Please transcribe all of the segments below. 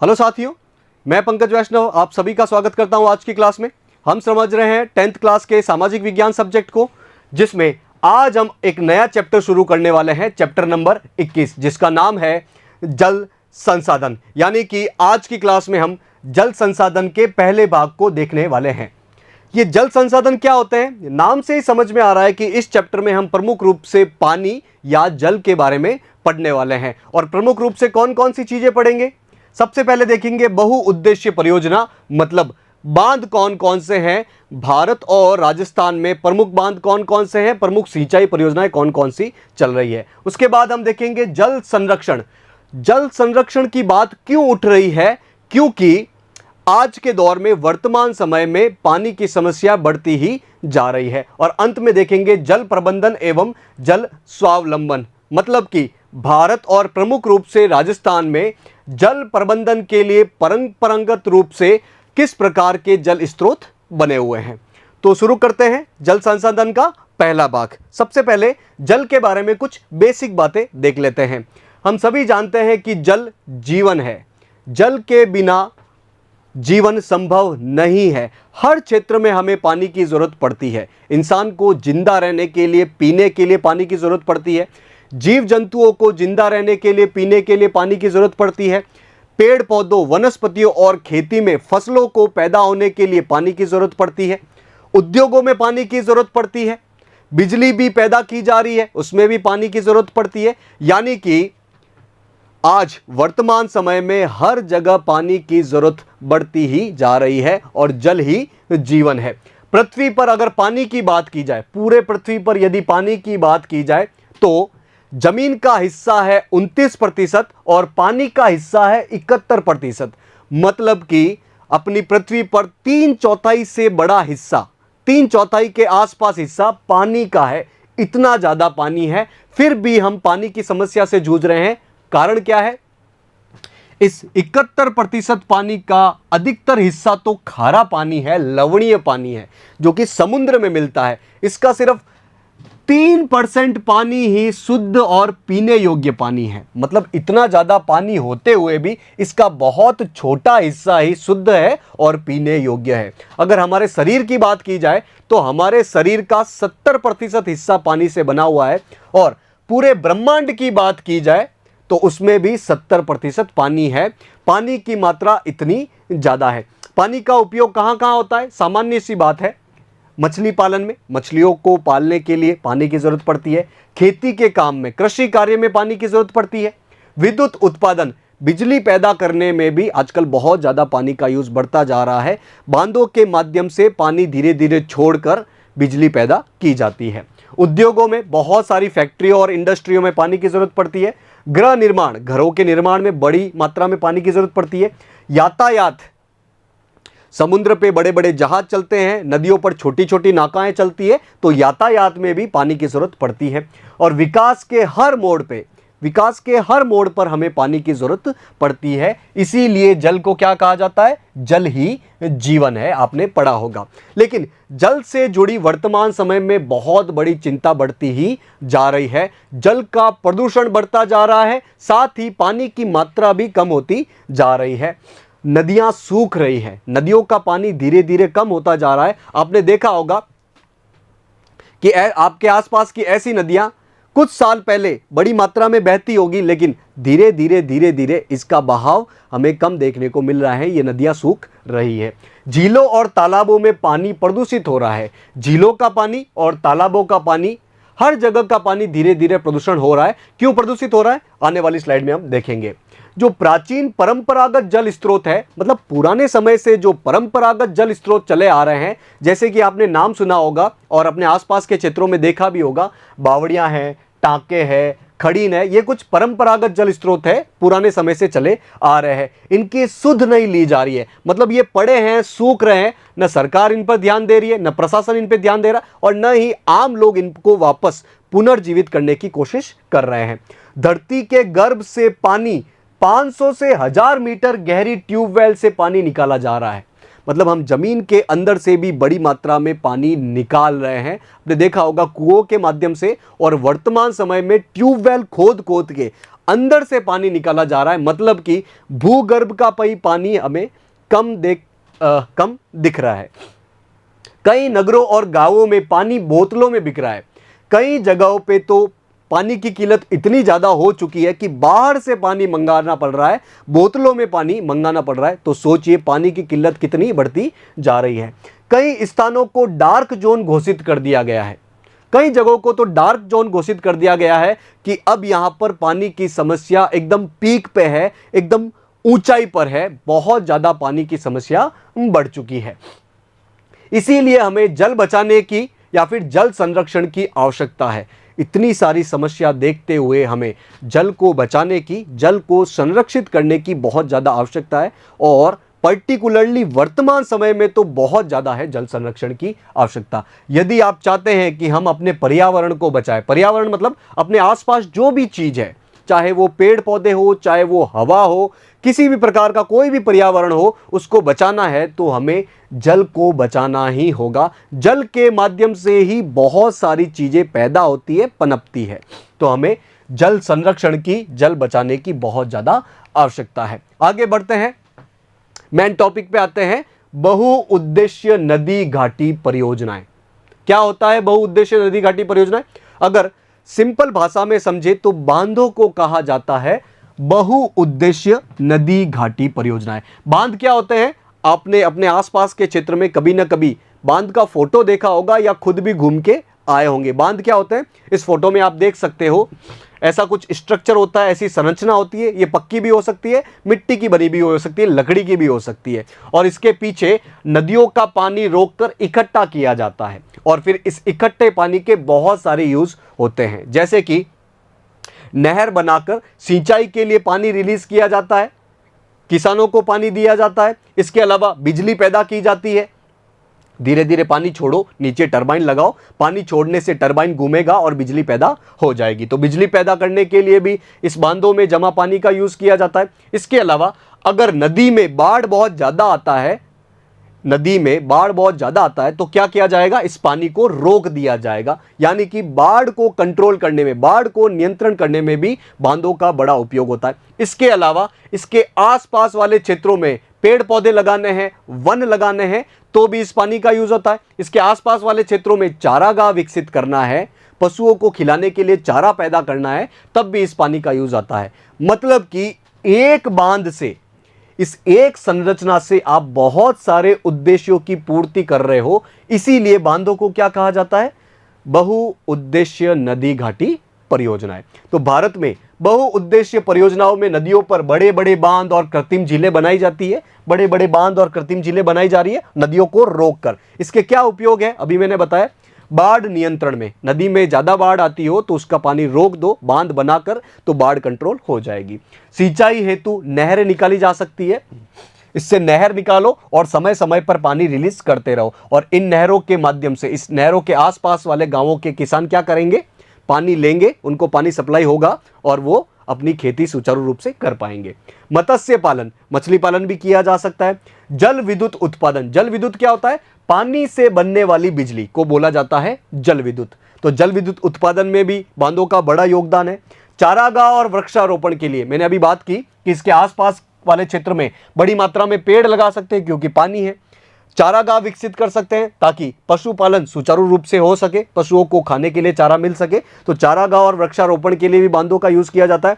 Hello साथियों, मैं पंकज वैष्णव आप सभी का स्वागत करता हूं। आज की क्लास में हम समझ रहे हैं 10th क्लास के सामाजिक विज्ञान सब्जेक्ट को, जिसमें आज हम एक नया चैप्टर शुरू करने वाले हैं, चैप्टर नंबर 21, जिसका नाम है जल संसाधन। यानी कि आज की क्लास में हम जल संसाधन के पहले भाग को देखने वाले हैं। ये जल संसाधन क्या होते हैं, नाम से ही समझ में आ रहा है कि इस चैप्टर में हम प्रमुख रूप से पानी या जल के बारे में पढ़ने वाले हैं। और प्रमुख रूप से कौन कौन सी चीजें पढ़ेंगे? सबसे पहले देखेंगे बहुउद्देश्य परियोजना, मतलब बांध कौन कौन से हैं, भारत और राजस्थान में प्रमुख बांध कौन कौन से हैं, प्रमुख सिंचाई परियोजनाएं कौन कौन सी चल रही है। उसके बाद हम देखेंगे जल संरक्षण। जल संरक्षण की बात क्यों उठ रही है? क्योंकि आज के दौर में वर्तमान समय में पानी की समस्या बढ़ती ही जा रही है। और अंत में देखेंगे जल प्रबंधन एवं जल स्वावलंबन, मतलब कि भारत और प्रमुख रूप से राजस्थान में जल प्रबंधन के लिए परंपरागत रूप से किस प्रकार के जल स्रोत बने हुए हैं। तो शुरू करते हैं जल संसाधन का पहला भाग। सबसे पहले जल के बारे में कुछ बेसिक बातें देख लेते हैं। हम सभी जानते हैं कि जल जीवन है, जल के बिना जीवन संभव नहीं है। हर क्षेत्र में हमें पानी की जरूरत पड़ती है। इंसान को जिंदा रहने के लिए, पीने के लिए पानी की जरूरत पड़ती है। जीव जंतुओं को जिंदा रहने के लिए, पीने के लिए पानी की जरूरत पड़ती है। पेड़ पौधों, वनस्पतियों और खेती में फसलों को पैदा होने के लिए पानी की जरूरत पड़ती है। उद्योगों में पानी की जरूरत पड़ती है। बिजली भी पैदा की जा रही है, उसमें भी पानी की जरूरत पड़ती है। यानी कि आज वर्तमान समय में हर जगह पानी की जरूरत बढ़ती ही जा रही है और जल ही जीवन है। पृथ्वी पर अगर पानी की बात की जाए, पूरे पृथ्वी पर यदि पानी की बात की जाए तो जमीन का हिस्सा है 29% और पानी का हिस्सा है 71%। मतलब कि अपनी पृथ्वी पर 3/4 से बड़ा हिस्सा, 3/4 के आसपास हिस्सा पानी का है। इतना ज्यादा पानी है, फिर भी हम पानी की समस्या से जूझ रहे हैं। कारण क्या है? इस 71% पानी का अधिकतर हिस्सा तो खारा पानी है, लवणीय पानी है, जो कि समुद्र में मिलता है। इसका सिर्फ 3% पानी ही शुद्ध और पीने योग्य पानी है। मतलब इतना ज्यादा पानी होते हुए भी इसका बहुत छोटा हिस्सा ही शुद्ध है और पीने योग्य है। अगर हमारे शरीर की बात की जाए तो हमारे शरीर का 70% हिस्सा पानी से बना हुआ है। और पूरे ब्रह्मांड की बात की जाए तो उसमें भी 70% पानी है। पानी की मात्रा इतनी ज्यादा है। पानी का उपयोग कहां कहां होता है? सामान्य सी बात है, मछली पालन में, मछलियों को पालने के लिए पानी की जरूरत पड़ती है। खेती के काम में, कृषि कार्य में पानी की जरूरत पड़ती है। विद्युत उत्पादन, बिजली पैदा करने में भी आजकल बहुत ज्यादा पानी का यूज बढ़ता जा रहा है। बांधों के माध्यम से पानी धीरे धीरे छोड़कर बिजली पैदा की जाती है। उद्योगों में, बहुत सारी फैक्ट्रियों और इंडस्ट्रियों में पानी की जरूरत पड़ती है। गृह निर्माण, घरों के निर्माण में बड़ी मात्रा में पानी की जरूरत पड़ती है। यातायात, समुद्र पे बड़े बड़े जहाज चलते हैं, नदियों पर छोटी छोटी नाकाएं चलती है, तो यातायात में भी पानी की जरूरत पड़ती है। और विकास के हर मोड़ पर हमें पानी की जरूरत पड़ती है। इसीलिए जल को क्या कहा जाता है? जल ही जीवन है, आपने पढ़ा होगा। लेकिन जल से जुड़ी वर्तमान समय में बहुत बड़ी चिंता बढ़ती ही जा रही है। जल का प्रदूषण बढ़ता जा रहा है, साथ ही पानी की मात्रा भी कम होती जा रही है। नदियां सूख रही हैं, नदियों का पानी धीरे धीरे कम होता जा रहा है। आपने देखा होगा कि आपके आसपास की ऐसी नदियां कुछ साल पहले बड़ी मात्रा में बहती होगी, लेकिन धीरे धीरे इसका बहाव हमें कम देखने को मिल रहा है। ये नदियां सूख रही है। झीलों और तालाबों में पानी प्रदूषित हो रहा है। झीलों का पानी और तालाबों का पानी, हर जगह का पानी धीरे धीरे प्रदूषण हो रहा है। क्यों प्रदूषित हो रहा है? आने वाली स्लाइड में हम देखेंगे। जो प्राचीन परंपरागत जल स्रोत है, मतलब पुराने समय से जो परंपरागत जल स्रोत चले आ रहे हैं, जैसे कि आपने नाम सुना होगा और अपने आसपास के क्षेत्रों में देखा भी होगा, बावड़ियां हैं, टांके हैं, खड़ीन है, ये कुछ परंपरागत जल स्रोत है, पुराने समय से चले आ रहे हैं। इनकी सुध नहीं ली जा रही है। मतलब ये पड़े हैं, सूख रहे हैं, न सरकार इन पर ध्यान दे रही है, न प्रशासन इन पर ध्यान दे रहा, और न ही आम लोग इनको वापस पुनर्जीवित करने की कोशिश कर रहे हैं। धरती के गर्भ से पानी 500 से 1000 मीटर गहरी ट्यूबवेल से पानी निकाला जा रहा है। मतलब हम जमीन के अंदर से भी बड़ी मात्रा में पानी निकाल रहे हैं। आपने देखा होगा कुओं के माध्यम से, और वर्तमान समय में ट्यूबवेल खोद खोद के अंदर से पानी निकाला जा रहा है, मतलब कि भूगर्भ का पानी हमें कम दिख रहा है। कई नगरों और गांवों में पानी बोतलों में बिक रहा है। कई जगहों पे तो पानी की किल्लत इतनी ज्यादा हो चुकी है कि बाहर से पानी मंगाना पड़ रहा है, बोतलों में पानी मंगाना पड़ रहा है। तो सोचिए पानी की किल्लत कितनी बढ़ती जा रही है। कई स्थानों को डार्क जोन घोषित कर दिया गया है। कई जगहों को तो डार्क जोन घोषित कर दिया गया है कि अब यहां पर पानी की समस्या एकदम पीक पे है, एकदम ऊंचाई पर है, बहुत ज्यादा पानी की समस्या बढ़ चुकी है। इसीलिए हमें जल बचाने की या फिर जल संरक्षण की आवश्यकता है। इतनी सारी समस्या देखते हुए हमें जल को बचाने की, जल को संरक्षित करने की बहुत ज़्यादा आवश्यकता है। और पर्टिकुलरली वर्तमान समय में तो बहुत ज़्यादा है जल संरक्षण की आवश्यकता। यदि आप चाहते हैं कि हम अपने पर्यावरण को बचाएं, पर्यावरण मतलब अपने आसपास जो भी चीज़ है, चाहे वो पेड़ पौधे हो, चाहे वो हवा हो, किसी भी प्रकार का कोई भी पर्यावरण हो, उसको बचाना है तो हमें जल को बचाना ही होगा। जल के माध्यम से ही बहुत सारी चीजें पैदा होती है, पनपती है। तो हमें जल संरक्षण की, जल बचाने की बहुत ज्यादा आवश्यकता है। आगे बढ़ते हैं, मेन टॉपिक पे आते हैं, बहुउद्देश्य नदी घाटी परियोजनाएं। क्या होता है बहुउद्देश्य नदी घाटी परियोजनाएं? अगर सिंपल भाषा में समझे तो बांधों को कहा जाता है बहुउद्देश्य नदी घाटी परियोजनाएं। बांध क्या होते हैं? आपने अपने आसपास के क्षेत्र में कभी ना कभी बांध का फोटो देखा होगा या खुद भी घूम के आए होंगे। बांध क्या होते हैं? इस फोटो में आप देख सकते हो, ऐसा कुछ स्ट्रक्चर होता है, ऐसी संरचना होती है। ये पक्की भी हो सकती है, मिट्टी की बनी भी हो सकती है, लकड़ी की भी हो सकती है। और इसके पीछे नदियों का पानी रोककर इकट्ठा किया जाता है और फिर इस इकट्ठे पानी के बहुत सारे यूज होते हैं। जैसे कि नहर बनाकर सिंचाई के लिए पानी रिलीज किया जाता है, किसानों को पानी दिया जाता है। इसके अलावा बिजली पैदा की जाती है। धीरे धीरे पानी छोड़ो, नीचे टरबाइन लगाओ, पानी छोड़ने से टरबाइन घूमेगा और बिजली पैदा हो जाएगी। तो बिजली पैदा करने के लिए भी इस बांधों में जमा पानी का यूज किया जाता है। इसके अलावा अगर नदी में बाढ़ बहुत ज्यादा आता है, नदी में बाढ़ बहुत ज्यादा आता है तो क्या किया जाएगा? इस पानी को रोक दिया जाएगा। यानी कि बाढ़ को कंट्रोल करने में, बाढ़ को नियंत्रण करने में भी बांधों का बड़ा उपयोग होता है। इसके अलावा इसके आसपास वाले क्षेत्रों में पेड़ पौधे लगाने हैं, वन लगाने हैं, तो भी इस पानी का यूज होता है। इसके आसपास वाले क्षेत्रों में चारागाह विकसित करना है, पशुओं को खिलाने के लिए चारा पैदा करना है, तब भी इस पानी का यूज आता है। मतलब कि एक बांध से, इस एक संरचना से आप बहुत सारे उद्देश्यों की पूर्ति कर रहे हो। इसीलिए बांधों को क्या कहा जाता है? बहुउद्देश्य नदी घाटी परियोजनाएं। तो भारत में बहुउद्देश्य परियोजनाओं में नदियों पर बड़े बड़े बांध और कृत्रिम झीलें बनाई जाती है। बड़े बड़े बांध और कृत्रिम झीलें बनाई जा रही है नदियों को रोककर। इसके क्या उपयोग है? अभी मैंने बताया, बाढ़ नियंत्रण में, नदी में ज्यादा बाढ़ आती हो तो उसका पानी रोक दो बांध बनाकर, तो बाढ़ कंट्रोल हो जाएगी। सिंचाई हेतु नहरें निकाली जा सकती है, इससे नहर निकालो और समय समय पर पानी रिलीज करते रहो। और इन नहरों के माध्यम से, इस नहरों के आसपास वाले गांवों के किसान क्या करेंगे? पानी लेंगे, उनको पानी सप्लाई होगा और वो अपनी खेती सुचारू रूप से कर पाएंगे। मत्स्य पालन, मछली पालन भी किया जा सकता है। जल विद्युत उत्पादन, जल विद्युत क्या होता है? पानी से बनने वाली बिजली को बोला जाता है जल विद्युत। तो जल विद्युत उत्पादन में भी बांधों का बड़ा योगदान है। चारागाह और वृक्षारोपण के लिए मैंने अभी बात की कि इसके आसपास वाले क्षेत्र में बड़ी मात्रा में पेड़ लगा सकते हैं क्योंकि पानी है। चारागाह विकसित कर सकते हैं ताकि पशुपालन सुचारू रूप से हो सके, पशुओं को खाने के लिए चारा मिल सके। तो चारागाह और वृक्षारोपण के लिए भी बांधों का यूज किया जाता है।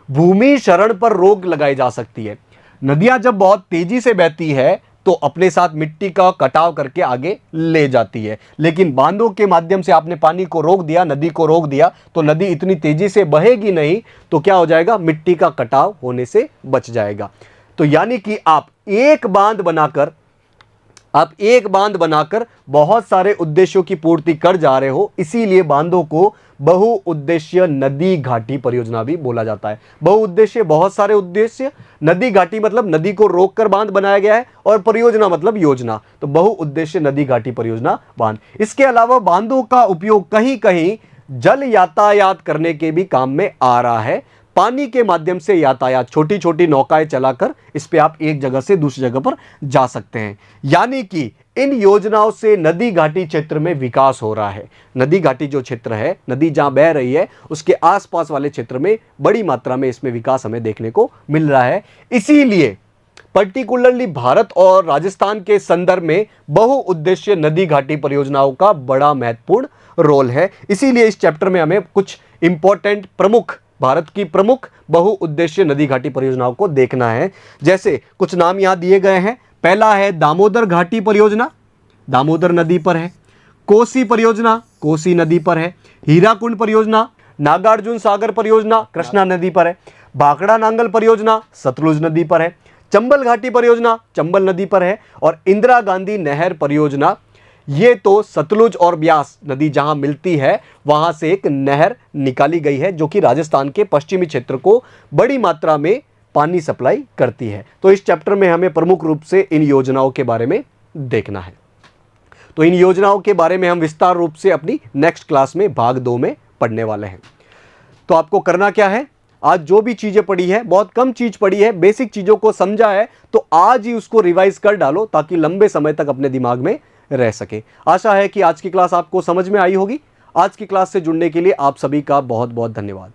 भूमि क्षरण पर रोक लगाई जा सकती है। नदियां जब बहुत तेजी से बहती है तो अपने साथ मिट्टी का कटाव करके आगे ले जाती है, लेकिन बांधों के माध्यम से आपने पानी को रोक दिया, नदी को रोक दिया, तो नदी इतनी तेजी से बहेगी नहीं, तो क्या हो जाएगा? मिट्टी का कटाव होने से बच जाएगा। तो यानी कि आप एक बांध बनाकर बहुत सारे उद्देश्यों की पूर्ति कर जा रहे हो। इसीलिए बांधों को बहुउद्देश्य नदी घाटी परियोजना भी बोला जाता है। बहुउद्देश्य, बहुत सारे उद्देश्य, नदी घाटी मतलब नदी को रोककर बांध बनाया गया है, और परियोजना मतलब योजना। तो बहुउद्देश्य नदी घाटी परियोजना बांध। इसके अलावा बांधों का उपयोग कहीं कहीं जल यातायात करने के भी काम में आ रहा है। पानी के माध्यम से यातायात, छोटी छोटी नौकाएं चलाकर इस पे आप एक जगह से दूसरी जगह पर जा सकते हैं। यानी कि इन योजनाओं से नदी घाटी क्षेत्र में विकास हो रहा है। नदी घाटी जो क्षेत्र है, नदी जहां बह रही है, उसके आसपास वाले क्षेत्र में बड़ी मात्रा में इसमें विकास हमें देखने को मिल रहा है। इसीलिए पर्टिकुलरली भारत और राजस्थान के संदर्भ में बहुउद्देशीय नदी घाटी परियोजनाओं का बड़ा महत्वपूर्ण रोल है। इसीलिए इस चैप्टर में हमें कुछ इंपॉर्टेंट प्रमुख, भारत की प्रमुख बहुउद्देशीय नदी घाटी परियोजनाओं को देखना है। जैसे कुछ नाम यहां दिए गए हैं। पहला है दामोदर घाटी परियोजना, दामोदर नदी पर है। कोसी परियोजना, कोसी नदी पर है। हीराकुंड परियोजना, नागार्जुन सागर परियोजना, कृष्णा नदी पर है। भाखड़ा नांगल परियोजना, सतलुज नदी पर है। चंबल घाटी परियोजना, चंबल नदी पर है। और इंदिरा गांधी नहर परियोजना, ये तो सतलुज और ब्यास नदी जहां मिलती है वहां से एक नहर निकाली गई है, जो कि राजस्थान के पश्चिमी क्षेत्र को बड़ी मात्रा में पानी सप्लाई करती है। तो इस चैप्टर में हमें प्रमुख रूप से इन योजनाओं के बारे में देखना है। तो इन योजनाओं के बारे में हम विस्तार रूप से अपनी नेक्स्ट क्लास में भाग 2 में पढ़ने वाले हैं। तो आपको करना क्या है, आज जो भी चीजें पढ़ी है, बहुत कम चीज पढ़ी है, बेसिक चीजों को समझा है, तो आज ही उसको रिवाइज कर डालो ताकि लंबे समय तक अपने दिमाग में रह सके। आशा है कि आज की क्लास आपको समझ में आई होगी। आज की क्लास से जुड़ने के लिए आप सभी का बहुत बहुत धन्यवाद।